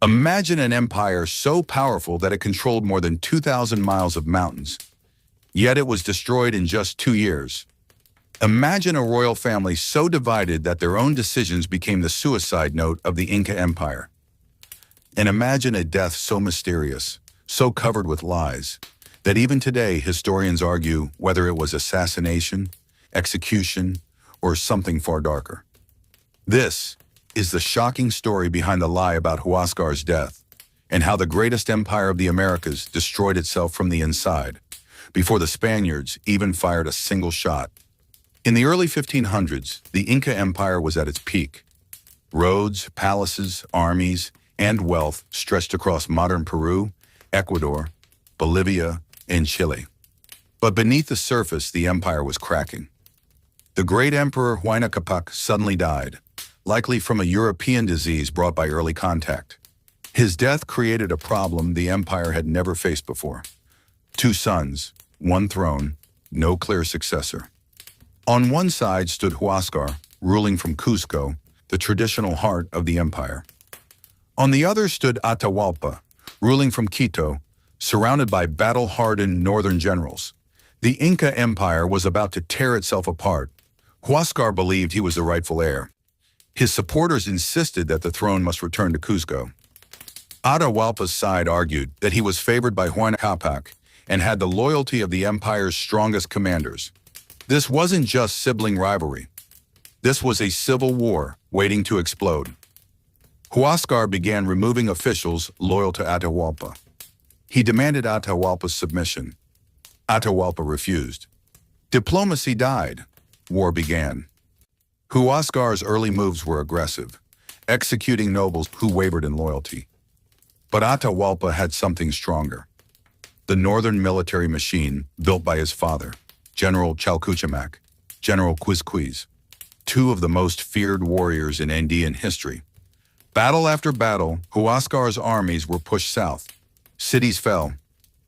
Imagine an empire so powerful that it controlled more than 2,000 miles of mountains, yet it was destroyed in just 2 years. Imagine a royal family so divided that their own decisions became the suicide note of the Inca Empire. And imagine a death so mysterious, so covered with lies, that even today historians argue whether it was assassination, execution, or something far darker. This is the shocking story behind the lie about Huáscar's death, and how the greatest empire of the Americas destroyed itself from the inside, before the Spaniards even fired a single shot. In the early 1500s, the Inca Empire was at its peak. Roads, palaces, armies, and wealth stretched across modern Peru, Ecuador, Bolivia, and Chile. But beneath the surface, the empire was cracking. The great emperor Huayna Capac suddenly died, likely from a European disease brought by early contact. His death created a problem the empire had never faced before. 2 sons, 1 throne, no clear successor. On one side stood Huáscar, ruling from Cusco, the traditional heart of the empire. On the other stood Atahualpa, ruling from Quito, surrounded by battle-hardened northern generals. The Inca Empire was about to tear itself apart. Huáscar believed he was the rightful heir. His supporters insisted that the throne must return to Cusco. Atahualpa's side argued that he was favored by Huayna Capac and had the loyalty of the empire's strongest commanders. This wasn't just sibling rivalry. This was a civil war waiting to explode. Huáscar began removing officials loyal to Atahualpa. He demanded Atahualpa's submission. Atahualpa refused. Diplomacy died. War began. Huáscar's early moves were aggressive, executing nobles who wavered in loyalty. But Atahualpa had something stronger. The northern military machine built by his father, General Chalcuchamac, General Quizquiz, 2 of the most feared warriors in Andean history. Battle after battle, Huáscar's armies were pushed south. Cities fell.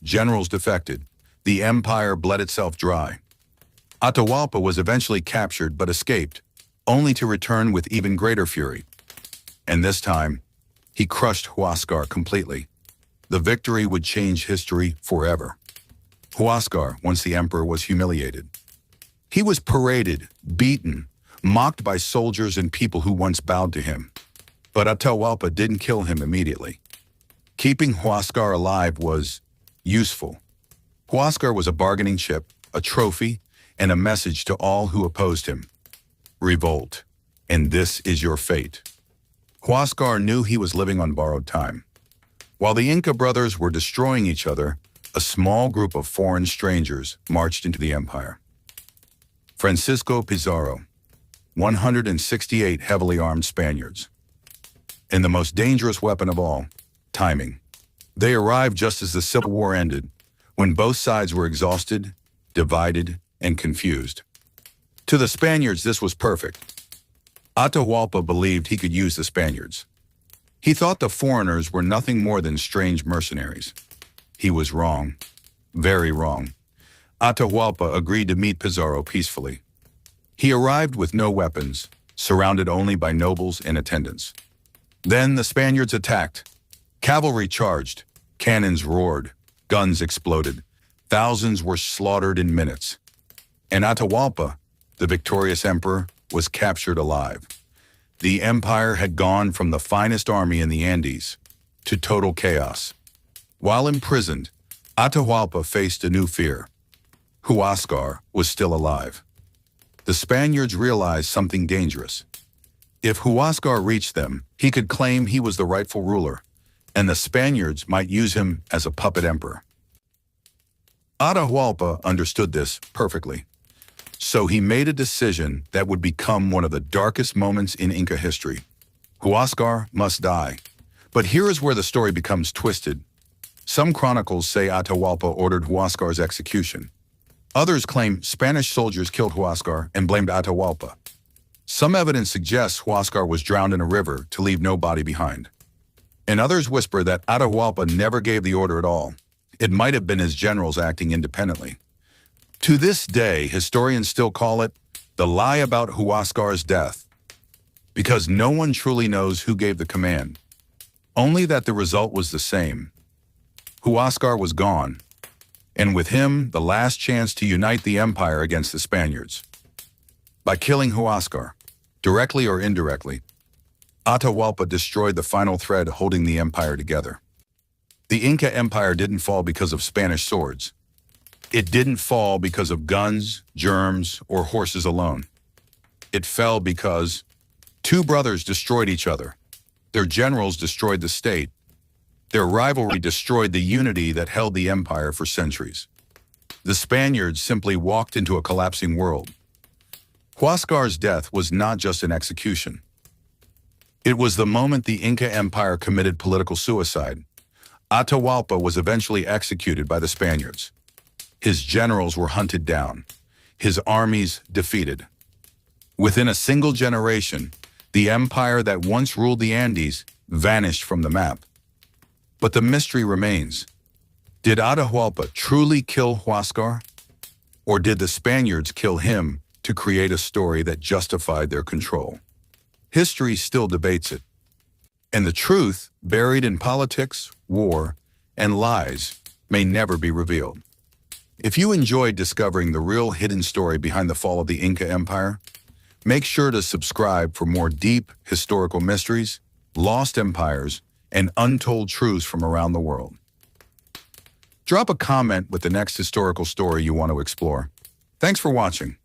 Generals defected. The empire bled itself dry. Atahualpa was eventually captured but escaped, only to return with even greater fury. And this time, he crushed Huáscar completely. The victory would change history forever. Huáscar, once the emperor, was humiliated. He was paraded, beaten, mocked by soldiers and people who once bowed to him. But Atahualpa didn't kill him immediately. Keeping Huáscar alive was useful. Huáscar was a bargaining chip, a trophy, and a message to all who opposed him. Revolt, and this is your fate. Huáscar knew he was living on borrowed time. While the Inca brothers were destroying each other, a small group of foreign strangers marched into the empire. Francisco Pizarro, 168 heavily armed Spaniards. And the most dangerous weapon of all, timing. They arrived just as the Civil War ended, when both sides were exhausted, divided, and confused. To the Spaniards, this was perfect. Atahualpa believed he could use the Spaniards. He thought the foreigners were nothing more than strange mercenaries. He was wrong, very wrong. Atahualpa agreed to meet Pizarro peacefully. He arrived with no weapons, surrounded only by nobles and attendants. Then the Spaniards attacked. Cavalry charged, cannons roared, guns exploded. Thousands were slaughtered in minutes. And Atahualpa, the victorious emperor, was captured alive. The empire had gone from the finest army in the Andes to total chaos. While imprisoned, Atahualpa faced a new fear. Huáscar was still alive. The Spaniards realized something dangerous. If Huáscar reached them, he could claim he was the rightful ruler, and the Spaniards might use him as a puppet emperor. Atahualpa understood this perfectly. So he made a decision that would become one of the darkest moments in Inca history. Huáscar must die. But here is where the story becomes twisted. Some chronicles say Atahualpa ordered Huáscar's execution. Others claim Spanish soldiers killed Huáscar and blamed Atahualpa. Some evidence suggests Huáscar was drowned in a river to leave no body behind. And others whisper that Atahualpa never gave the order at all. It might have been his generals acting independently. To this day, historians still call it the lie about Huáscar's death, because no one truly knows who gave the command. only that the result was the same. Huáscar was gone, and with him, the last chance to unite the empire against the Spaniards. By killing Huáscar, directly or indirectly, Atahualpa destroyed the final thread holding the empire together. The Inca Empire didn't fall because of Spanish swords. It didn't fall because of guns, germs, or horses alone. It fell because two brothers destroyed each other. Their generals destroyed the state. Their rivalry destroyed the unity that held the empire for centuries. The Spaniards simply walked into a collapsing world. Huáscar's death was not just an execution. It was the moment the Inca Empire committed political suicide. Atahualpa was eventually executed by the Spaniards. His generals were hunted down, his armies defeated. Within a single generation, the empire that once ruled the Andes vanished from the map. But the mystery remains. Did Atahualpa truly kill Huáscar? Or did the Spaniards kill him to create a story that justified their control? History still debates it. And the truth, buried in politics, war, and lies, may never be revealed. If you enjoyed discovering the real hidden story behind the fall of the Inca Empire, make sure to subscribe for more deep historical mysteries, lost empires, and untold truths from around the world. Drop a comment with the next historical story you want to explore. Thanks for watching.